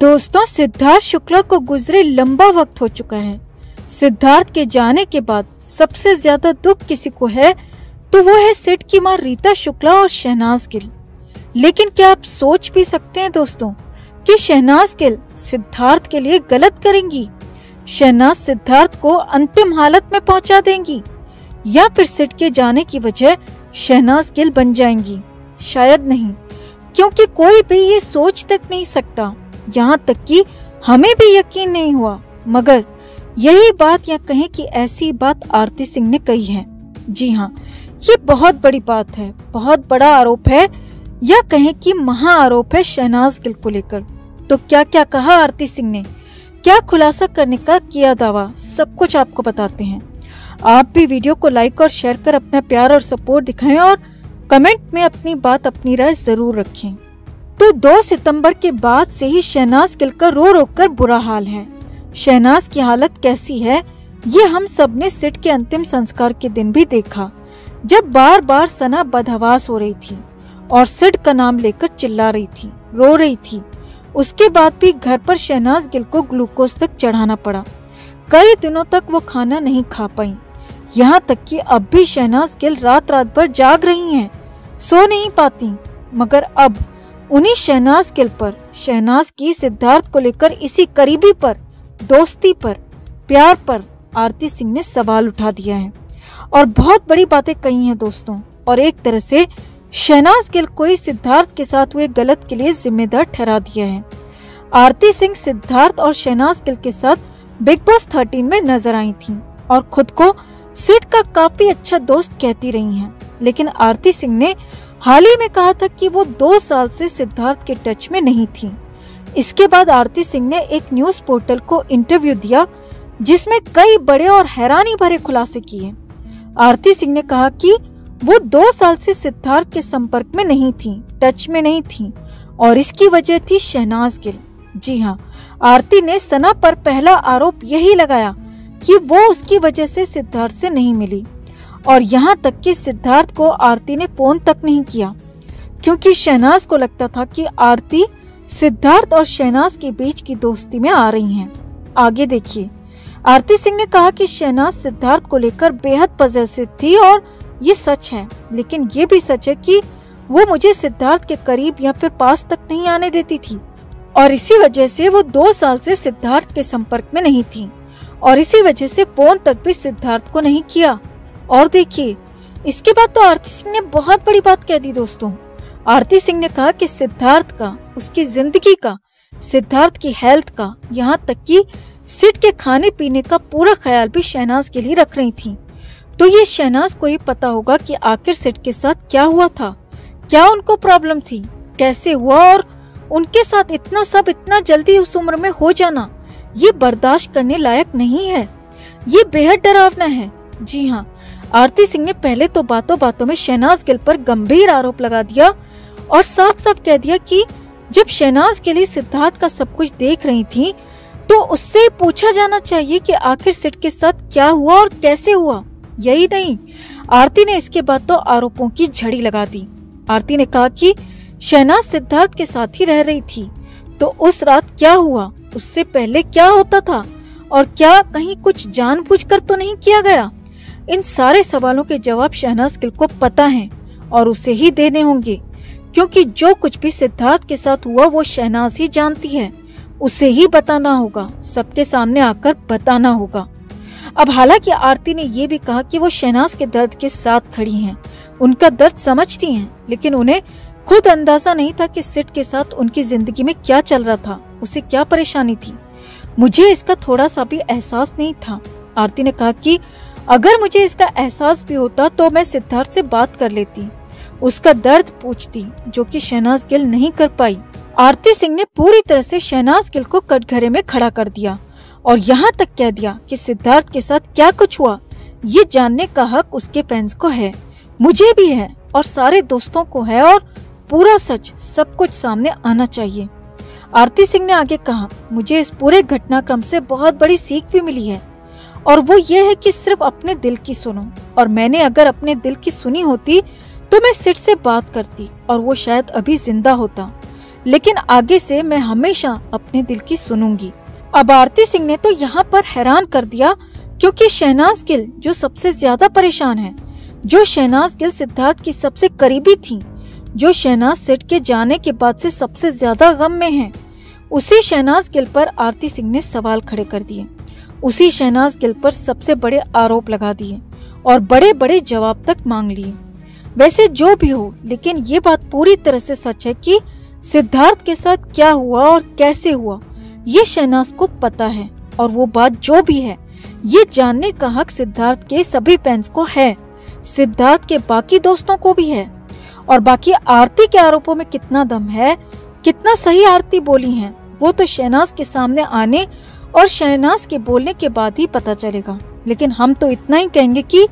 दोस्तों, सिद्धार्थ शुक्ला को गुजरे लंबा वक्त हो चुका है। सिद्धार्थ के जाने के बाद सबसे ज्यादा दुख किसी को है तो वो है सिड की मां रीता शुक्ला और शहनाज गिल। लेकिन क्या आप सोच भी सकते हैं दोस्तों कि शहनाज गिल सिद्धार्थ के लिए गलत करेंगी? शहनाज सिद्धार्थ को अंतिम हालत में पहुंचा देंगी या फिर सिड के जाने की वजह शहनाज गिल बन जाएंगी? शायद नहीं, क्योंकि कोई भी ये सोच तक नहीं सकता। यहाँ तक कि हमें भी यकीन नहीं हुआ, मगर यही बात या कहें कि ऐसी बात आरती सिंह ने कही है। जी हाँ, ये बहुत बड़ी बात है, बहुत बड़ा आरोप है या कहें कि महा आरोप है शहनाज गिल को लेकर। तो क्या क्या कहा आरती सिंह ने, क्या खुलासा करने का किया दावा, सब कुछ आपको बताते हैं। आप भी वीडियो को लाइक और शेयर कर अपना प्यार और सपोर्ट दिखाएं और कमेंट में अपनी बात, अपनी राय जरूर रखें। तो 2 सितंबर के बाद से ही शहनाज गिल का रो रो कर बुरा हाल है। शहनाज की हालत कैसी है ये हम सब ने सिड के अंतिम संस्कार के दिन भी देखा, जब बार बार सना बदहवास हो रही थी और सिड का नाम लेकर चिल्ला रही थी, रो रही थी। उसके बाद भी घर पर शहनाज गिल को ग्लूकोज तक चढ़ाना पड़ा। कई दिनों तक वो खाना नहीं खा पाई। यहाँ तक कि अब भी शहनाज गिल रात रात भर जाग रही हैं, सो नहीं पाती। मगर अब उन्हीं शहनाज गिल पर, शहनाज की सिद्धार्थ को लेकर इसी करीबी पर, दोस्ती पर, प्यार पर आरती सिंह ने सवाल उठा दिया है और बहुत बड़ी बातें कही हैं दोस्तों। और एक तरह से शहनाज गिल को ही सिद्धार्थ के साथ हुए गलत के लिए जिम्मेदार ठहरा दिया है। आरती सिंह सिद्धार्थ और शहनाज गिल के साथ बिग बॉस 13 में नजर आई थीं और खुद को सिड का काफी अच्छा दोस्त कहती रही हैं। लेकिन आरती सिंह ने हाल ही में कहा था कि वो 2 साल से सिद्धार्थ के टच में नहीं थी। इसके बाद आरती सिंह ने एक न्यूज पोर्टल को इंटरव्यू दिया जिसमें कई बड़े और हैरानी भरे खुलासे किए। आरती सिंह ने कहा कि वो 2 साल से सिद्धार्थ के संपर्क में नहीं थी, टच में नहीं थी और इसकी वजह थी शहनाज गिल। जी हाँ, आरती ने सना पर पहला आरोप यही लगाया कि वो उसकी वजह से सिद्धार्थ से नहीं मिली और यहाँ तक कि सिद्धार्थ को आरती ने फोन तक नहीं किया, क्योंकि शहनाज को लगता था कि आरती सिद्धार्थ और शहनाज के बीच की दोस्ती में आ रही हैं। आगे देखिए, आरती सिंह ने कहा कि शहनाज सिद्धार्थ को लेकर बेहद पॉजिटिव थी और ये सच है, लेकिन ये भी सच है कि वो मुझे सिद्धार्थ के करीब या फिर पास तक नहीं आने देती थी और इसी वजह से वो 2 साल से सिद्धार्थ के संपर्क में नहीं थी और इसी वजह से फोन तक भी सिद्धार्थ को नहीं किया। और देखिए, इसके बाद तो आरती सिंह ने बहुत बड़ी बात कह दी दोस्तों। आरती सिंह ने कहा कि सिद्धार्थ का, उसकी जिंदगी का, सिद्धार्थ की हेल्थ का, यहाँ तक कि सिड के खाने पीने का पूरा ख्याल भी शहनाज के लिए रख रही थी। तो ये शहनाज को ही पता होगा कि आखिर सिड के साथ क्या हुआ था, क्या उनको प्रॉब्लम थी, कैसे हुआ और उनके साथ इतना सब इतना जल्दी उस उम्र में हो जाना ये बर्दाश्त करने लायक नहीं है। ये बेहद डरावना है। जी हाँ, आरती सिंह ने पहले तो बातों बातों में शहनाज गिल पर गंभीर आरोप लगा दिया और साफ साफ कह दिया कि जब शहनाज गिल ही सिद्धार्थ का सब कुछ देख रही थी तो उससे पूछा जाना चाहिए कि आखिर सिड के साथ क्या हुआ और कैसे हुआ। यही नहीं, आरती ने इसके बाद तो आरोपों की झड़ी लगा दी। आरती ने कहा कि शहनाज सिद्धार्थ के साथ ही रह रही थी, तो उस रात क्या हुआ, उससे पहले क्या होता था और क्या कहीं कुछ जानबूझकर तो नहीं किया गया। इन सारे सवालों के जवाब शहनाज गिल को पता है और उसे ही देने होंगे, क्योंकि जो कुछ भी सिद्धार्थ के साथ हुआ वो शहनाज ही जानती है। उसे ही बताना होगा, सबके सामने आकर बताना होगा। अब हालांकि आरती ने ये भी कहा कि वो शहनाज के दर्द के साथ खड़ी हैं, उनका दर्द समझती हैं, लेकिन उन्हें खुद अंदाजा नहीं था कि सिड के साथ उनकी जिंदगी में क्या चल रहा था, उसे क्या परेशानी थी। मुझे इसका थोड़ा सा भी एहसास नहीं था। आरती ने कहा कि अगर मुझे इसका एहसास भी होता तो मैं सिद्धार्थ से बात कर लेती, उसका दर्द पूछती, जो कि शहनाज गिल नहीं कर पाई। आरती सिंह ने पूरी तरह से शहनाज गिल को कटघरे में खड़ा कर दिया और यहाँ तक कह दिया कि सिद्धार्थ के साथ क्या कुछ हुआ ये जानने का हक उसके फैंस को है, मुझे भी है और सारे दोस्तों को है और पूरा सच, सब कुछ सामने आना चाहिए। आरती सिंह ने आगे कहा, मुझे इस पूरे घटनाक्रम से बहुत बड़ी सीख भी मिली है और वो ये है कि सिर्फ अपने दिल की सुनो, और मैंने अगर अपने दिल की सुनी होती तो मैं सिड से बात करती और वो शायद अभी जिंदा होता। लेकिन आगे से मैं हमेशा अपने दिल की सुनूंगी। अब आरती सिंह ने तो यहाँ पर हैरान कर दिया, क्योंकि शहनाज गिल जो सबसे ज्यादा परेशान है, जो शहनाज गिल सिद्धार्थ की सबसे करीबी थी, जो शहनाज सेठ के जाने के बाद से सबसे ज्यादा गम में है, उसी शहनाज गिल पर आरती सिंह ने सवाल खड़े कर दिए। उसी शहनाज गिल पर सबसे बड़े आरोप लगा दिए और बड़े बड़े जवाब तक मांग लिए। वैसे जो भी हो, लेकिन ये बात पूरी तरह से सच है कि सिद्धार्थ के साथ क्या हुआ और कैसे हुआ ये शहनाज को पता है, और वो बात जो भी है ये जानने का हक सिद्धार्थ के सभी फैंस को है, सिद्धार्थ के बाकी दोस्तों को भी है। और बाकी आरती के आरोपों में कितना दम है, कितना सही आरती बोली है, वो तो शहनाज के सामने आने और शहनाज के बोलने के बाद ही पता चलेगा। लेकिन हम तो इतना ही कहेंगे कि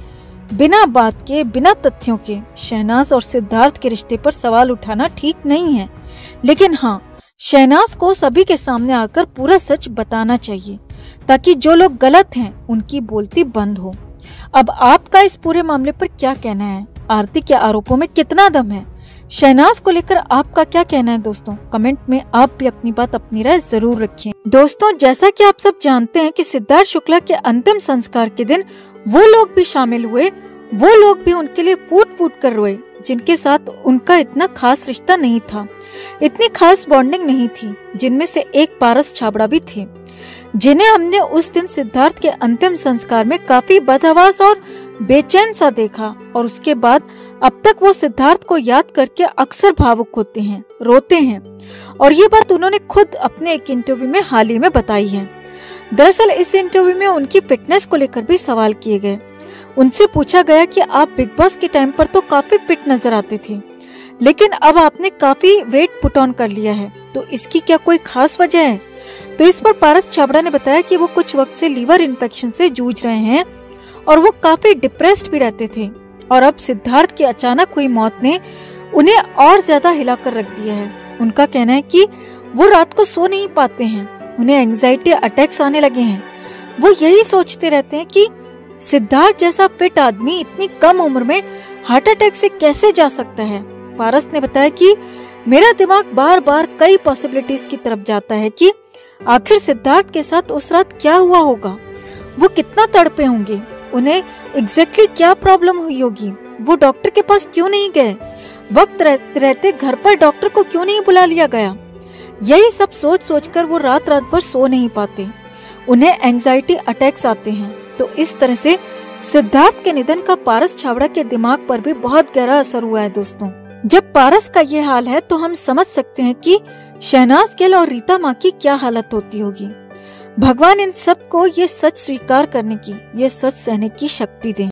बिना बात के, बिना तथ्यों के शहनाज और सिद्धार्थ के रिश्ते पर सवाल उठाना ठीक नहीं है। लेकिन हाँ, शहनाज को सभी के सामने आकर पूरा सच बताना चाहिए, ताकि जो लोग गलत हैं उनकी बोलती बंद हो। अब आपका इस पूरे मामले पर क्या कहना है? आरती के आरोपों में कितना दम है? शहनाज को लेकर आपका क्या कहना है दोस्तों? कमेंट में आप भी अपनी बात, अपनी राय जरूर रखें। दोस्तों, जैसा कि आप सब जानते हैं कि सिद्धार्थ शुक्ला के अंतिम संस्कार के दिन वो लोग भी शामिल हुए, वो लोग भी उनके लिए फूट फूट कर रोए, जिनके साथ उनका इतना खास रिश्ता नहीं था, इतनी खास बॉन्डिंग नहीं थी, जिनमें से एक पारस छाबड़ा भी थे, जिन्हें हमने उस दिन सिद्धार्थ के अंतिम संस्कार में काफी बदहवास और बेचैन सा देखा। और उसके बाद अब तक वो सिद्धार्थ को याद करके अक्सर भावुक होते हैं, रोते हैं। और ये बात उन्होंने खुद अपने एक इंटरव्यू में हाल ही में बताई है। दरअसल इस इंटरव्यू में उनकी फिटनेस को लेकर भी सवाल किए गए। उनसे पूछा गया कि आप बिग बॉस के टाइम पर तो काफी फिट नजर आते थे, लेकिन अब आपने काफी वेट पुट ऑन कर लिया है, तो इसकी क्या कोई खास वजह है? तो इस पर पारस छाबड़ा ने बताया कि वो कुछ वक्त से लीवर इन्फेक्शन से जूझ रहे हैं और वो काफी डिप्रेस्ड भी रहते थे। और अब सिद्धार्थ की अचानक हुई मौत ने उन्हें और ज्यादा हिलाकर रख दिया है। उनका कहना है कि वो रात को सो नहीं पाते हैं, उन्हें एंजाइटी अटैक्स आने लगे हैं। वो यही सोचते रहते हैं कि सिद्धार्थ जैसा फिट आदमी इतनी कम उम्र में हार्ट अटैक से कैसे जा सकता है। पारस ने बताया कि मेरा दिमाग बार बार कई पॉसिबिलिटीज की तरफ जाता है कि आखिर सिद्धार्थ के साथ उस रात क्या हुआ होगा, वो कितना तड़पे होंगे, उन्हें एग्जैक्टली क्या प्रॉब्लम हुई होगी, वो डॉक्टर के पास क्यों नहीं गए, वक्त रहते घर पर डॉक्टर को क्यों नहीं बुला लिया गया। यही सब सोच सोचकर वो रात रात भर सो नहीं पाते, उन्हें एंजाइटी अटैक्स आते हैं। तो इस तरह से सिद्धार्थ के निधन का पारस छाबड़ा के दिमाग पर भी बहुत गहरा असर हुआ है दोस्तों। जब पारस का ये हाल है तो हम समझ सकते हैं कि शहनाज गिल और रीता माँ की क्या हालत होती होगी। भगवान इन सब को ये सच स्वीकार करने की, ये सच सहने की शक्ति दे।